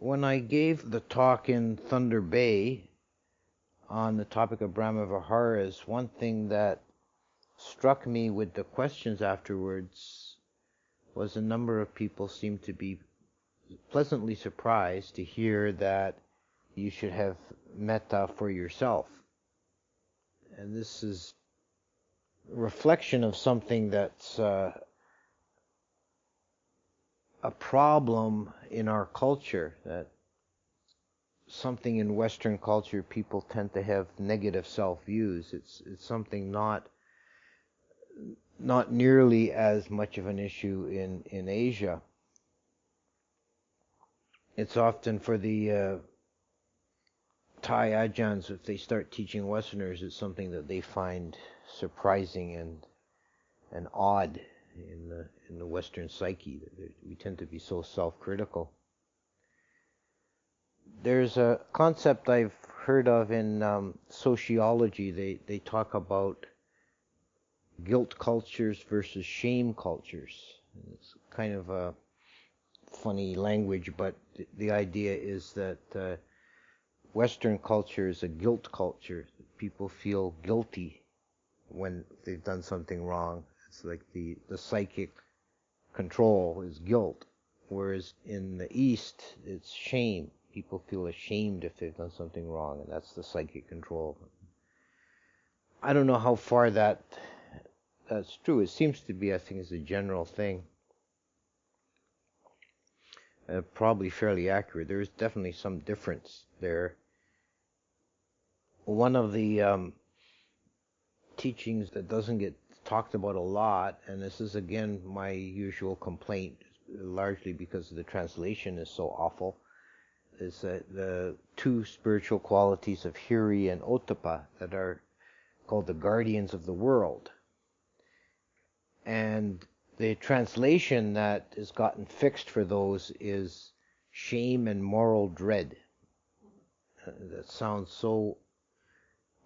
When I gave the talk in Thunder Bay on the topic of Brahma Viharas, one thing that struck me with the questions afterwards was a number of people seemed to be pleasantly surprised to hear that you should have metta for yourself. And this is a reflection of something that's a problem in our culture, that something in Western culture people tend to have negative self-views. It's something not nearly as much of an issue in Asia. It's often for the Thai Ajahns, if they start teaching Westerners, it's something that they find surprising and odd in the Western psyche. We tend to be so self-critical. There's a concept I've heard of in sociology. They talk about guilt cultures versus shame cultures. It's kind of a funny language, but the idea is that Western culture is a guilt culture. People feel guilty when they've done something wrong. It's like the psychic control is guilt, whereas in the East it's shame. People feel ashamed if they've done something wrong, and that's the psychic control. I don't know how far that's true. It seems to be, I think, is a general thing. Probably fairly accurate. There is definitely some difference there. One of the teachings that doesn't get talked about a lot, and this is again my usual complaint, largely because the translation is so awful, is that the two spiritual qualities of Hiri and Ottappa that are called the guardians of the world. And the translation that has gotten fixed for those is shame and moral dread. That sounds so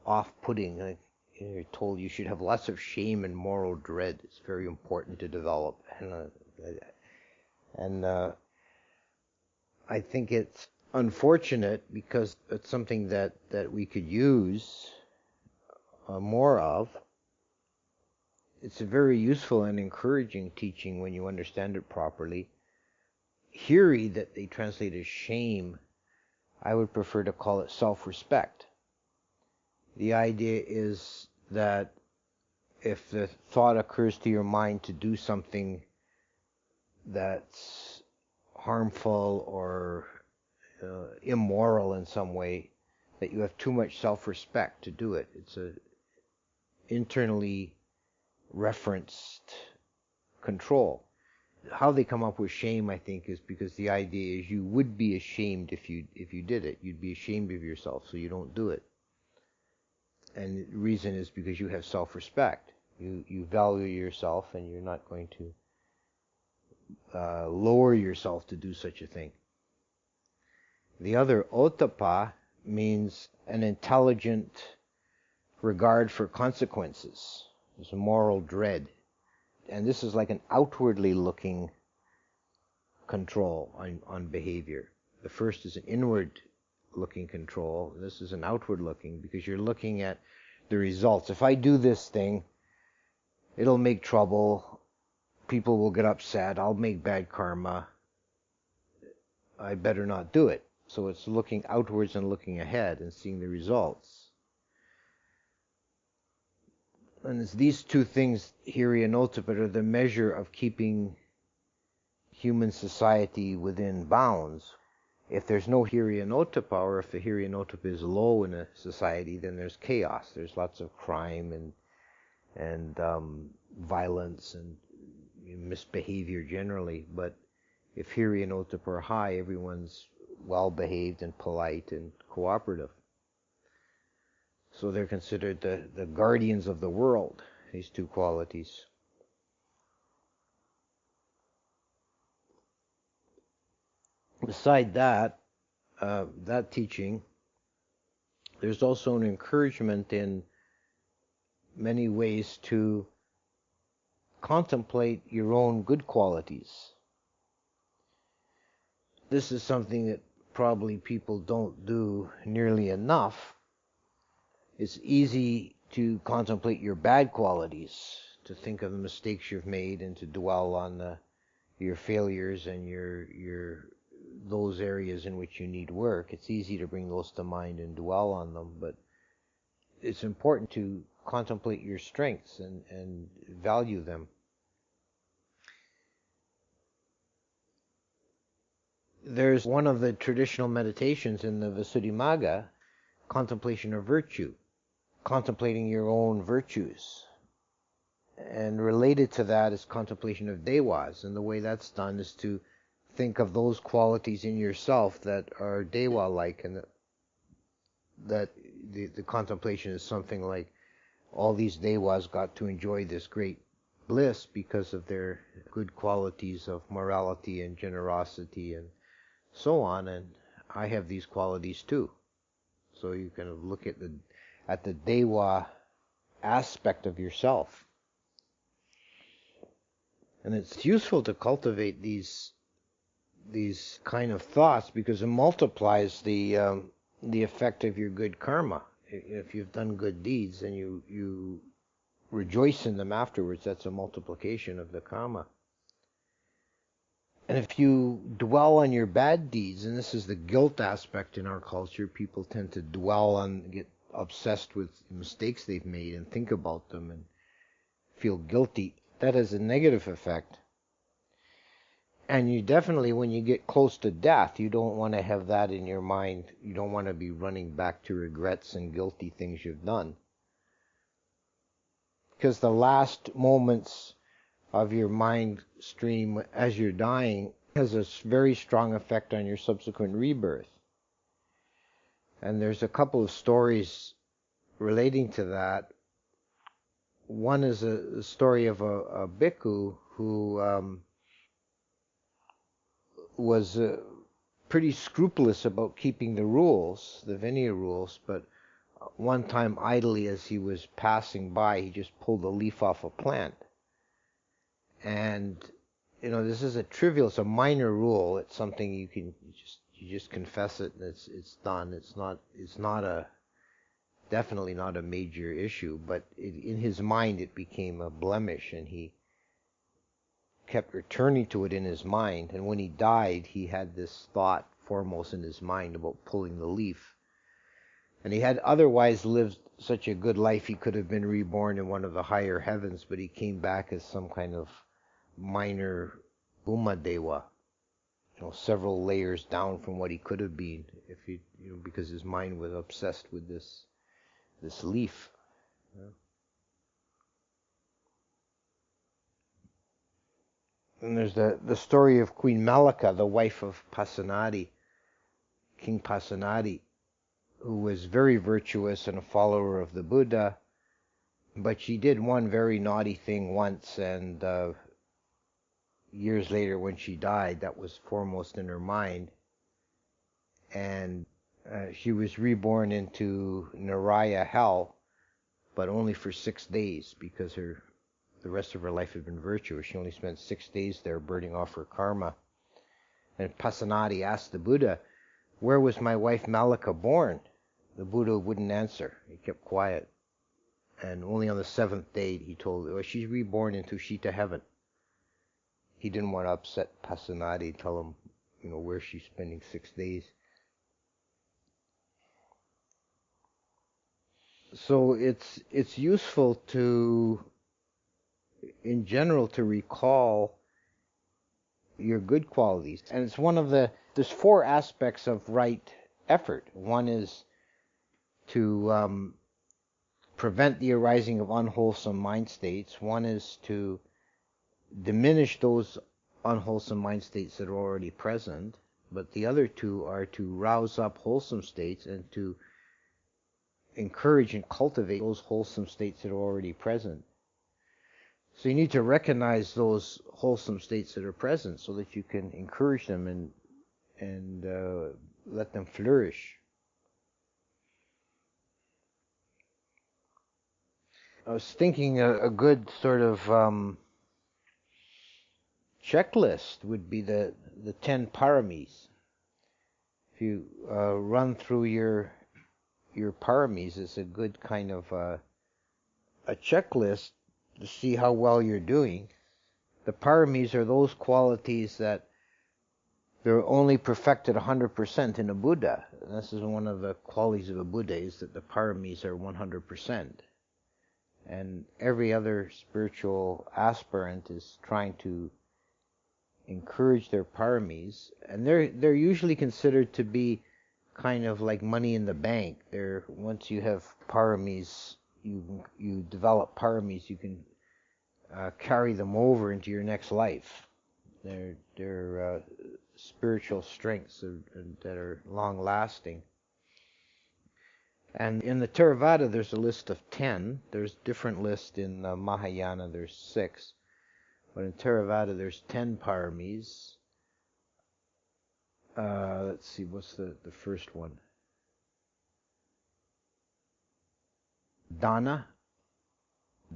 off-putting. Like you're told you should have lots of shame and moral dread. It's very important to develop. And I think it's unfortunate because it's something that we could use more of. It's a very useful and encouraging teaching when you understand it properly. Hiri, that they translate as shame, I would prefer to call it self-respect. The idea is that if the thought occurs to your mind to do something that's harmful or immoral in some way, that you have too much self-respect to do it. It's a internally referenced control. How they come up with shame, I think, is because the idea is you would be ashamed if you did it. You'd be ashamed of yourself, so you don't do it. And the reason is because you have self-respect. You value yourself, and you're not going to lower yourself to do such a thing. The other, Ottappa, means an intelligent regard for consequences. There's a moral dread. And this is like an outwardly looking control on behavior. The first is an inward looking control. This is an outward looking, because you're looking at the results. If I do this thing, it'll make trouble. People will get upset. I'll make bad karma. I better not do it. So it's looking outwards and looking ahead and seeing the results. And it's these two things, Hiri and Ottappa, are the measure of keeping human society within bounds. If there's no Hiri and Ottappa, or if the Hiri and Ottappa is low in a society, then there's chaos. There's lots of crime and violence and misbehavior generally. But if Hiri and Ottappa are high, everyone's well-behaved and polite and cooperative. So they're considered the guardians of the world, these two qualities. Beside that, that teaching, there's also an encouragement in many ways to contemplate your own good qualities. This is something that probably people don't do nearly enough. It's easy to contemplate your bad qualities, to think of the mistakes you've made and to dwell on your failures and your those areas in which you need work. It's easy to bring those to mind and dwell on them, but it's important to contemplate your strengths and value them. There's one of the traditional meditations in the Visuddhimagga, contemplation of virtue, contemplating your own virtues. And related to that is contemplation of devas, and the way that's done is to think of those qualities in yourself that are deva-like, and that the contemplation is something like all these devas got to enjoy this great bliss because of their good qualities of morality and generosity and so on, and I have these qualities too. So you can look at the deva aspect of yourself. And it's useful to cultivate these kind of thoughts because it multiplies the effect of your good karma. If you've done good deeds and you rejoice in them afterwards, that's a multiplication of the karma. And if you dwell on your bad deeds, and this is the guilt aspect in our culture, people tend to dwell on, get obsessed with mistakes they've made and think about them and feel guilty. That has a negative effect. And you definitely, when you get close to death, you don't want to have that in your mind. You don't want to be running back to regrets and guilty things you've done. Because the last moments of your mind stream as you're dying has a very strong effect on your subsequent rebirth. And there's a couple of stories relating to that. One is a story of a bhikkhu who was pretty scrupulous about keeping the rules, the Vinaya rules, but one time idly as he was passing by, he just pulled a leaf off a plant. And this is it's a minor rule. It's something you just confess it and it's done. It's definitely not a major issue, but in his mind it became a blemish, and he kept returning to it in his mind. And when he died, he had this thought foremost in his mind about pulling the leaf. And he had otherwise lived such a good life, he could have been reborn in one of the higher heavens, but he came back as some kind of minor Umadeva, several layers down from what he could have been because his mind was obsessed with this leaf. And there's the story of Queen Malika, the wife of Pasenadi, King Pasenadi, who was very virtuous and a follower of the Buddha, but she did one very naughty thing once, and years later when she died, that was foremost in her mind. And she was reborn into Naraya hell, but only for 6 days, because the rest of her life had been virtuous. She only spent 6 days there burning off her karma. And Pasenadi asked the Buddha, "Where was my wife Malika born?" The Buddha wouldn't answer. He kept quiet. And only on the 7th day he told her, she's reborn into Shita heaven. He didn't want to upset Pasenadi and tell him, where she's spending 6 days. So it's useful in general, to recall your good qualities. And it's there's 4 aspects of right effort. One is to prevent the arising of unwholesome mind states. One is to diminish those unwholesome mind states that are already present. But the other 2 are to rouse up wholesome states and to encourage and cultivate those wholesome states that are already present. So you need to recognize those wholesome states that are present so that you can encourage them and let them flourish. I was thinking a good sort of checklist would be the 10 paramis. If you run through your paramis, it's a good kind of a checklist to see how well you're doing. The paramis are those qualities that they're only perfected 100% in a Buddha. And this is one of the qualities of a Buddha, is that the paramis are 100%. And every other spiritual aspirant is trying to encourage their paramis, and they're usually considered to be kind of like money in the bank. Once you have paramis, you develop paramis, you can carry them over into your next life. They're spiritual strengths that are long lasting. And in the Theravada, there's a list of 10. There's different lists in Mahayana. There's 6. But in Theravada, there's 10 paramis. Let's see, what's the first one? Dana.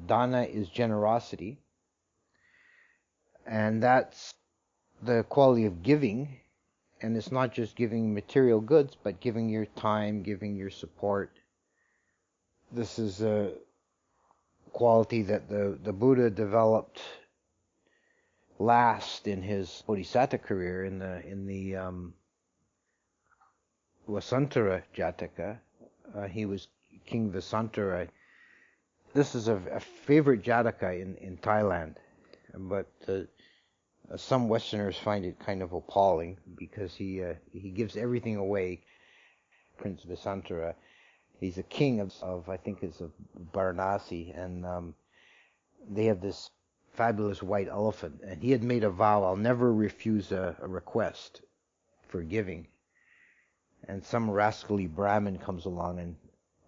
Dana is generosity. And that's the quality of giving. And it's not just giving material goods, but giving your time, giving your support. This is a quality that the Buddha developed last in his Bodhisattva career in the Vasantara Jataka. He was King Vasantara. This is a favorite Jataka in Thailand, but some Westerners find it kind of appalling because he gives everything away. Prince Vasantara, he's a king of I think it's of Varanasi, and they have this fabulous white elephant, and he had made a vow, I'll never refuse a request for giving. And some rascally Brahmin comes along and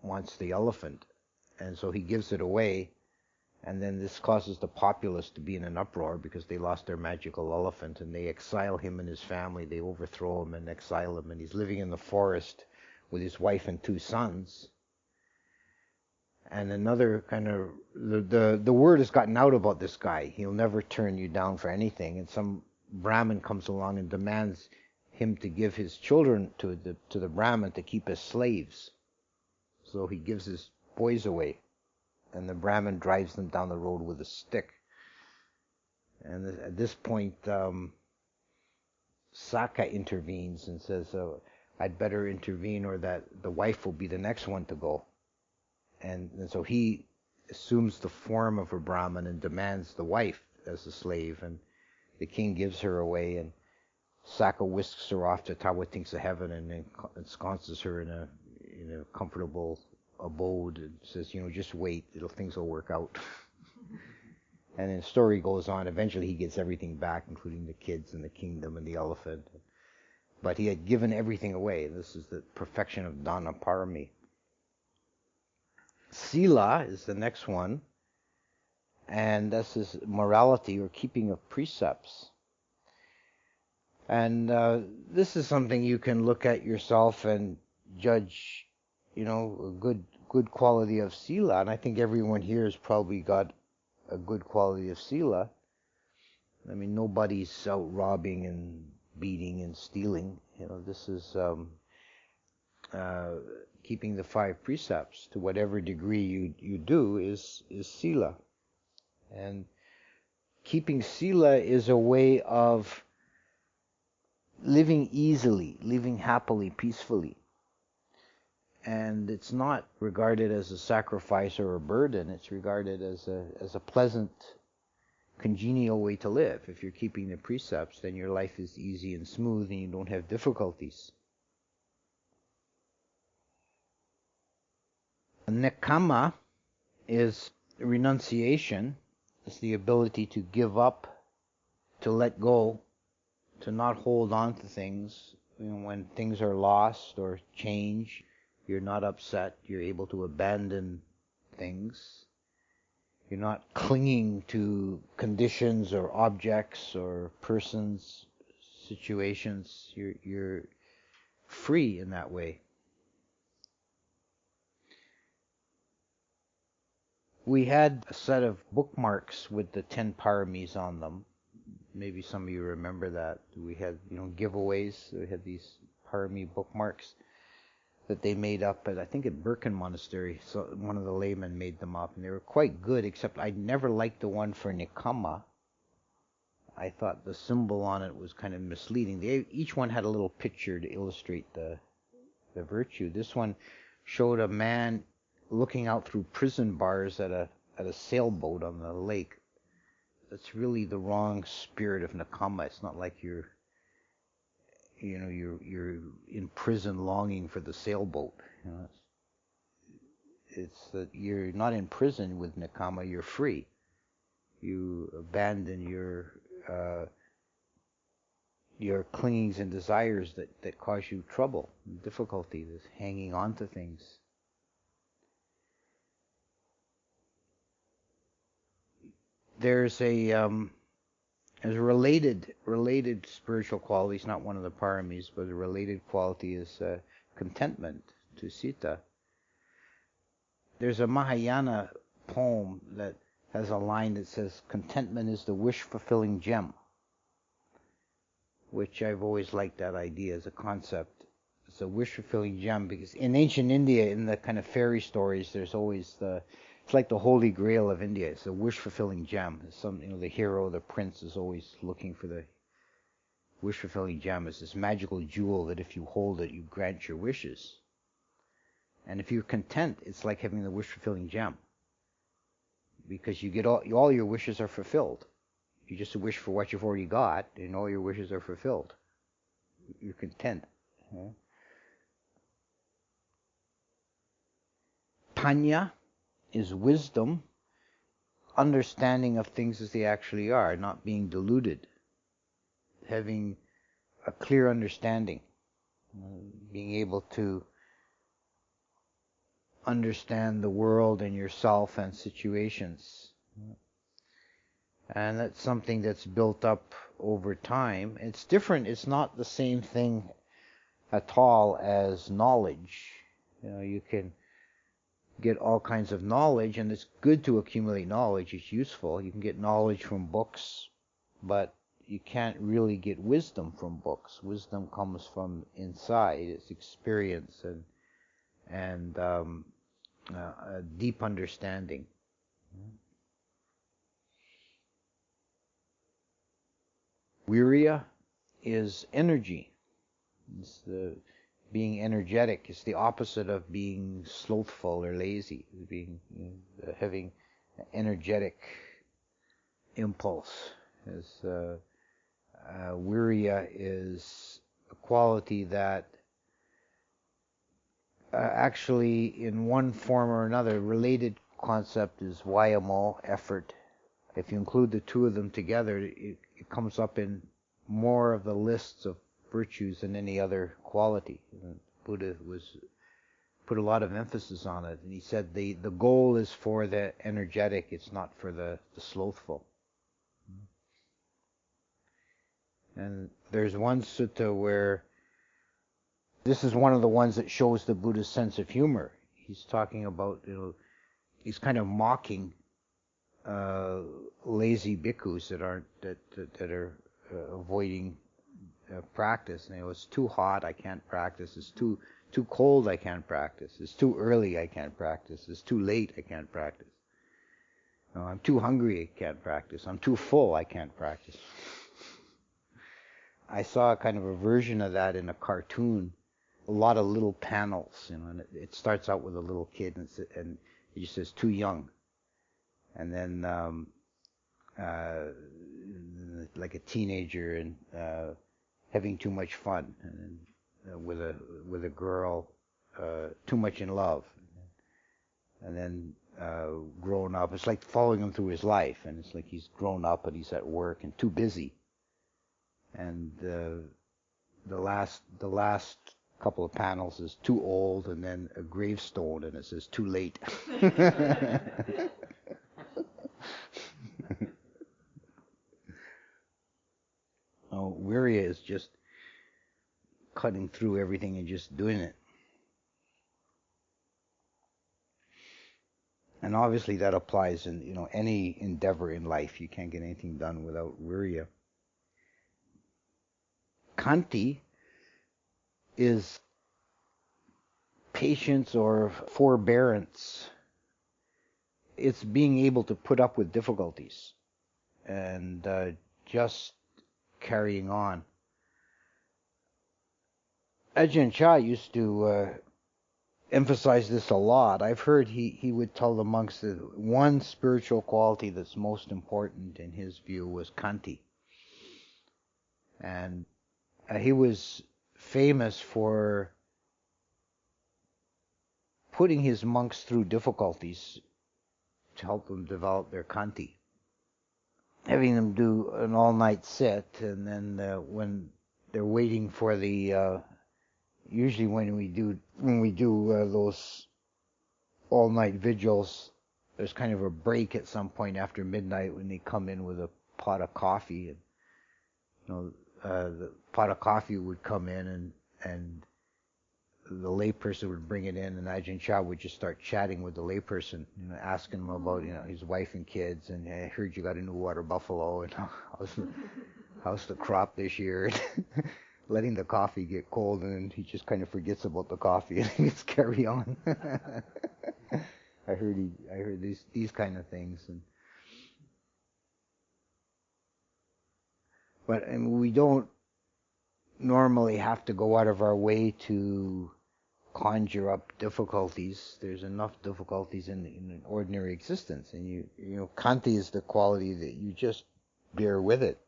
wants the elephant, and so he gives it away. And then this causes the populace to be in an uproar because they lost their magical elephant, and they exile him and his family. They overthrow him and exile him, and he's living in the forest with his wife and 2 sons. And another kind of, the word has gotten out about this guy. He'll never turn you down for anything. And some Brahmin comes along and demands him to give his children to the Brahmin to keep as slaves. So he gives his boys away. And the Brahmin drives them down the road with a stick. And at this point, Saka intervenes and says, I'd better intervene or that the wife will be the next one to go. And so he assumes the form of a Brahmin and demands the wife as a slave. And the king gives her away, and Saka whisks her off to Tawatingsa heaven and ensconces her in a comfortable abode and says, just wait, things will work out. And then the story goes on. Eventually he gets everything back, including the kids and the kingdom and the elephant. But he had given everything away. This is the perfection of Dana Parami. Sila is the next one, and this is morality or keeping of precepts. And this is something you can look at yourself and judge, a good quality of Sila. And I think everyone here has probably got a good quality of Sila. I mean, nobody's out robbing and beating and stealing. This is keeping the 5 precepts to whatever degree you do is Sila. And keeping Sila is a way of living easily, living happily, peacefully. And it's not regarded as a sacrifice or a burden. It's regarded as a pleasant, congenial way to live. If you're keeping the precepts, then your life is easy and smooth and you don't have difficulties. Nekama is renunciation. It's the ability to give up, to let go, to not hold on to things. When things are lost or change, you're not upset. You're able to abandon things. You're not clinging to conditions or objects or persons, situations. You're free in that way. We had a set of bookmarks with the 10 paramis on them. Maybe some of you remember that. We had, giveaways. We had these parami bookmarks that they made up at, I think, at Birken Monastery. So one of the laymen made them up, and they were quite good, except I never liked the one for Nikama. I thought the symbol on it was kind of misleading. Each one had a little picture to illustrate the virtue. This one showed a man looking out through prison bars at a sailboat on the lake. That's really the wrong spirit of Nakama. It's not like you're in prison longing for the sailboat. You know, it's that you're not in prison with Nakama. You're free. You abandon your clingings and desires that cause you trouble, difficulty, this hanging on to things. There's a related spiritual quality. It's not one of the paramis, but a related quality is contentment, to sita. There's a Mahayana poem that has a line that says, "Contentment is the wish-fulfilling gem," which I've always liked that idea as a concept. It's a wish-fulfilling gem because in ancient India, in the kind of fairy stories, there's always it's like the holy grail of India. It's a wish-fulfilling gem. It's the hero, the prince is always looking for the wish-fulfilling gem. It's this magical jewel that if you hold it, you grant your wishes. And if you're content, it's like having the wish-fulfilling gem, because you get all your wishes are fulfilled. You just wish for what you've already got, and all your wishes are fulfilled. You're content. Okay? Panya is wisdom, understanding of things as they actually are, not being deluded, having a clear understanding, being able to understand the world and yourself and situations. And that's something that's built up over time. It's different. It's not the same thing at all as knowledge. You can get all kinds of knowledge, and it's good to accumulate knowledge. It's useful. You can get knowledge from books, but you can't really get wisdom from books. Wisdom comes from inside. It's experience and a deep understanding. Virya is energy. It's being energetic. It's the opposite of being slothful or lazy. Having energetic impulse. Virya is a quality that actually, in one form or another, related concept is vayamo, effort. If you include the two of them together, it comes up in more of the lists of virtues than any other quality. Buddha put a lot of emphasis on it, and he said the goal is for the energetic, it's not for the slothful. And there's one sutta where this is one of the ones that shows the Buddha's sense of humor. He's talking about, he's kind of mocking lazy bhikkhus that are avoiding practice. It's too hot, I can't practice. It's too cold, I can't practice. It's too early, I can't practice. It's too late, I can't practice. I'm too hungry, I can't practice. I'm too full, I can't practice. I saw kind of a version of that in a cartoon. A lot of little panels, and it starts out with a little kid, and it just says "too young," and then like a teenager and having too much fun, and then with a girl, too much in love, and then grown up. It's like following him through his life, and it's like he's grown up, but he's at work and too busy. And the last couple of panels is too old, and then a gravestone, and it says too late. Virya is just cutting through everything and just doing it. And obviously that applies in any endeavor in life. You can't get anything done without virya. Kanti is patience or forbearance. It's being able to put up with difficulties and just carrying on. Ajahn Chah used to emphasize this a lot. I've heard he would tell the monks that one spiritual quality that's most important in his view was Khanti. And he was famous for putting his monks through difficulties to help them develop their Khanti. Having them do an all-night sit, and then when they're waiting for the usually when we do those all-night vigils, there's kind of a break at some point after midnight when they come in with a pot of coffee, and the pot of coffee would come in, and the layperson would bring it in, and Ajahn Chah would just start chatting with the layperson, asking him about his wife and kids, and I heard you got a new water buffalo, and how's the crop this year? Letting the coffee get cold, and then he just kind of forgets about the coffee and he just carry on. I heard these kind of things, but we don't normally have to go out of our way to conjure up difficulties. There's enough difficulties in an ordinary existence, and Khanti is the quality that you just bear with it.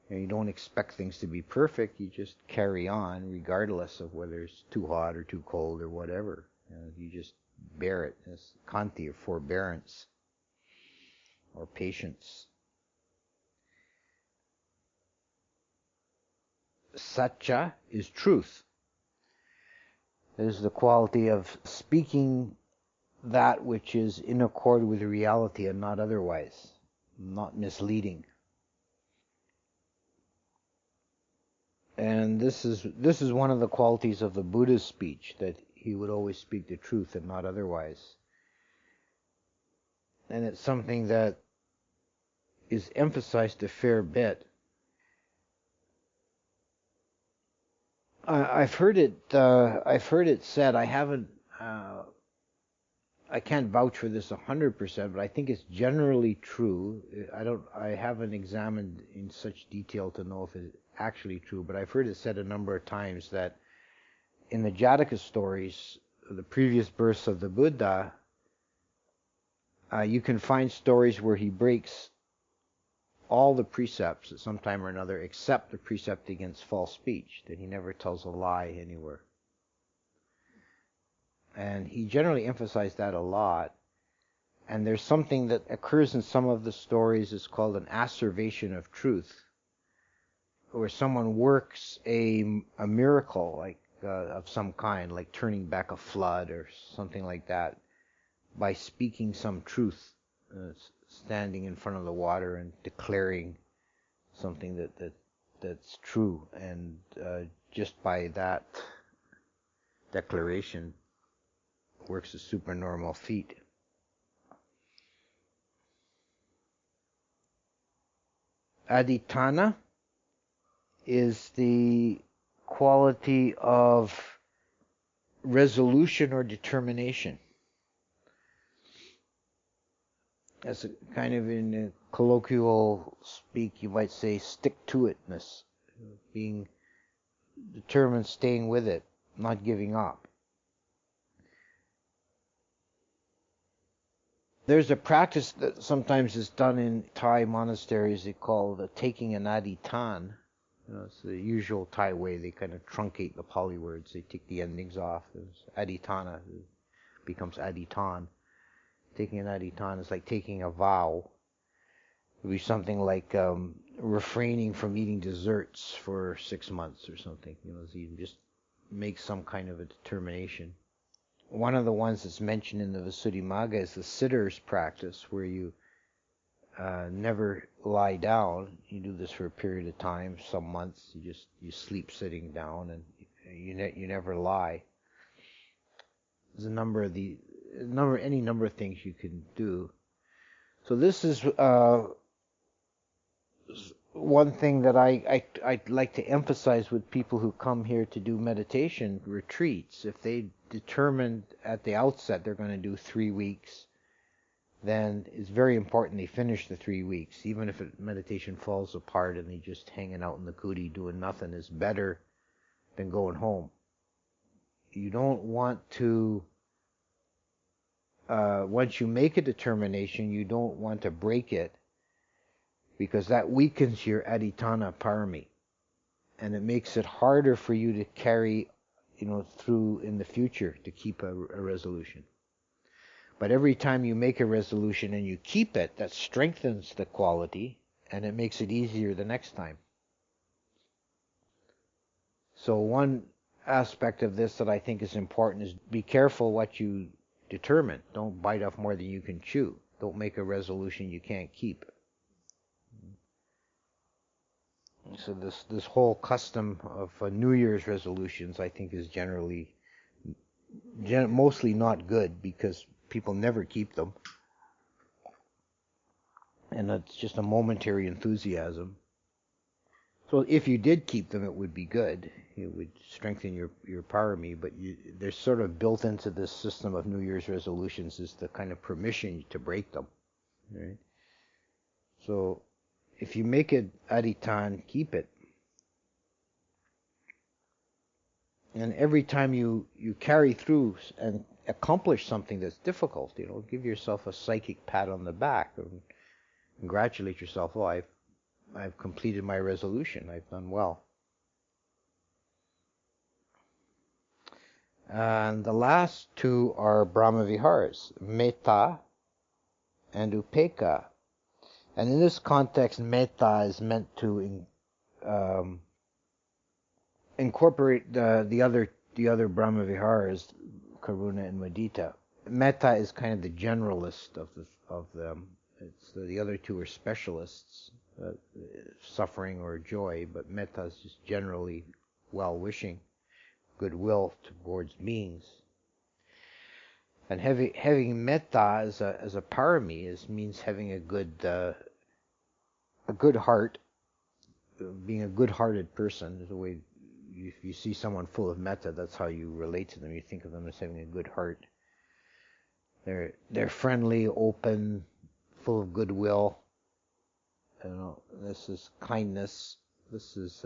You don't expect things to be perfect. You just carry on regardless of whether it's too hot or too cold or whatever. You just bear it. It's Khanti, or forbearance, or patience. Satya is truth. It is the quality of speaking that which is in accord with reality and not otherwise, not misleading. And this is one of the qualities of the Buddha's speech, that he would always speak the truth and not otherwise. And it's something that is emphasized a fair bit. I've heard it said. I can't vouch for this 100%, but I think it's generally true. I haven't examined in such detail to know if it's actually true, but I've heard it said a number of times that in the Jataka stories, the previous births of the Buddha, you can find stories where he breaks all the precepts at some time or another, except the precept against false speech, that he never tells a lie anywhere. And he generally emphasized that a lot. And there's something that occurs in some of the stories, it's called an asseveration of truth, where someone works a miracle, like of some kind, like turning back a flood or something like that, by speaking some truth, standing in front of the water and declaring something that's true, and just by that declaration works a supernormal feat. Aditana is the quality of resolution or determination. As a kind of in colloquial speak, you might say stick-to-itness, being determined, staying with it, not giving up. There's a practice that sometimes is done in Thai monasteries. They call the taking an aditan. It's the usual Thai way. They kind of truncate the Pali words. They take the endings off. It's aditana. It becomes aditan. Taking an aditan is like taking a vow. It would be something like refraining from eating desserts for 6 months or something. So you just make some kind of a determination. One of the ones that's mentioned in the Visuddhimagga is the sitter's practice, where you never lie down. You do this for a period of time, some months. You sleep sitting down, and you never lie. There's any number of things you can do. So this is one thing that I'd like to emphasize with people who come here to do meditation retreats, if they determined at the outset they're going to do 3 weeks, then it's very important they finish the 3 weeks. Even if meditation falls apart and they just hanging out in the kuti doing nothing is better than going home. You don't want to, once you make a determination, you don't want to break it, because that weakens your adhitthana parami, and it makes it harder for you to carry, through in the future to keep a resolution. But every time you make a resolution and you keep it, that strengthens the quality, and it makes it easier the next time. So one aspect of this that I think is important is be careful what you determine. Don't bite off more than you can chew. Don't make a resolution you can't keep. So this whole custom of New Year's resolutions, I think, is mostly not good, because people never keep them, and it's just a momentary enthusiasm. So if you did keep them, it would be good. It would strengthen your parami, but they're sort of built into this system of New Year's resolutions is the kind of permission to break them. Right? So if you make it adhitthana, keep it. And every time you carry through and accomplish something that's difficult, give yourself a psychic pat on the back and congratulate yourself. Oh, I've completed my resolution. I've done well. And the last two are Brahmaviharas, metta and upekkha. And in this context, metta is meant to incorporate the other Brahmaviharas, karuna and mudita. Metta is kind of the generalist of them. It's the other two are specialists, suffering or joy, but metta is just generally well-wishing, goodwill towards beings. And having metta as a parami means having a good heart, being a good-hearted person. Is the way if you see someone full of metta, that's how you relate to them. You think of them as having a good heart. They're friendly, open, full of goodwill. This is kindness. This is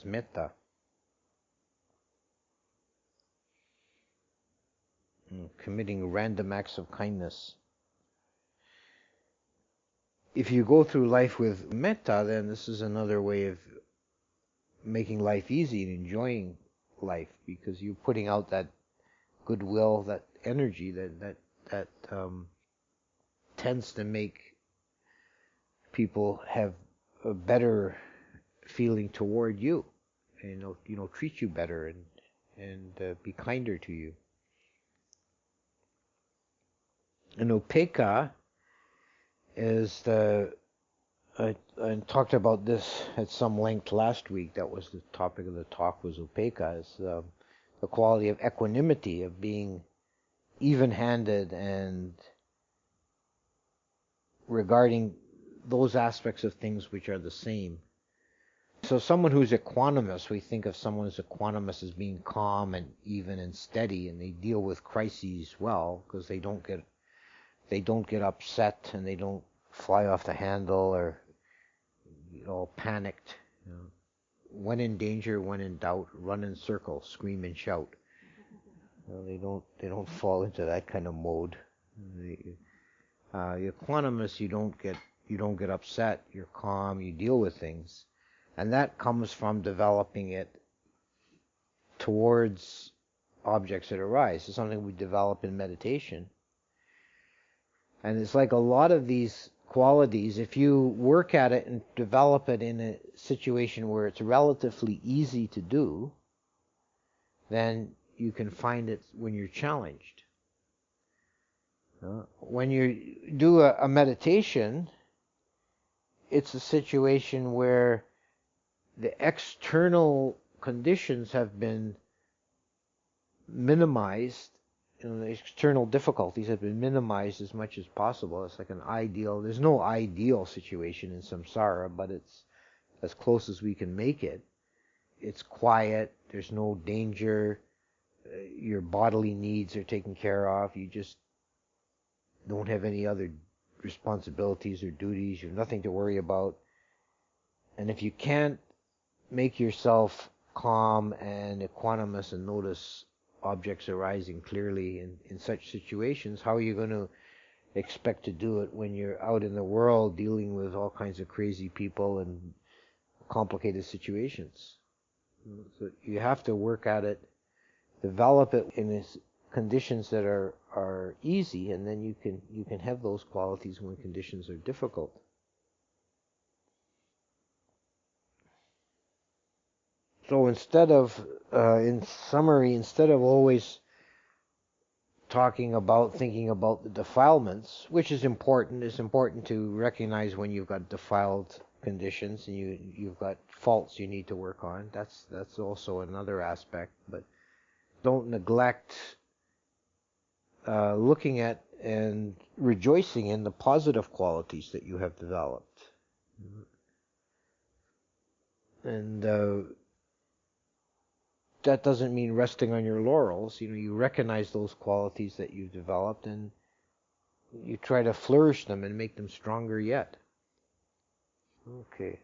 metta. Committing random acts of kindness. If you go through life with metta, then this is another way of making life easy and enjoying life, because you're putting out that goodwill, that energy that tends to make people have a better feeling toward you, and treat you better and be kinder to you. And upekkha is I talked about this at some length last week. That was the topic of the talk, was upekkha, is the quality of equanimity, of being even-handed and regarding those aspects of things which are the same. So someone who's equanimous, we think of someone who's equanimous as being calm and even and steady, and they deal with crises well, because they don't get upset, and they don't fly off the handle or panicked. When in danger, when in doubt, run in circles, scream and shout. They don't fall into that kind of mode. The equanimous, you don't get upset. You're calm. You deal with things, and that comes from developing it towards objects that arise. It's something we develop in meditation. And it's like a lot of these qualities, if you work at it and develop it in a situation where it's relatively easy to do, then you can find it when you're challenged. When you do a meditation, it's a situation where the external conditions have been minimized. The external difficulties have been minimized as much as possible. It's like there's no ideal situation in samsara, but as close as we can make it. It's quiet, there's no danger, your bodily needs are taken care of, you just don't have any other responsibilities or duties, you have nothing to worry about. And if you can't make yourself calm and equanimous and notice objects arising clearly in such situations, how are you going to expect to do it when you're out in the world dealing with all kinds of crazy people and complicated situations? So you have to work at it, develop it in conditions that are easy, and then you can have those qualities when conditions are difficult. So instead of, in summary, instead of always thinking about the defilements, which is important, it's important to recognize when you've got defiled conditions and you've got faults you need to work on. That's also another aspect. But don't neglect looking at and rejoicing in the positive qualities that you have developed. And that doesn't mean resting on your laurels. You recognize those qualities that you've developed and you try to flourish them and make them stronger yet. Okay.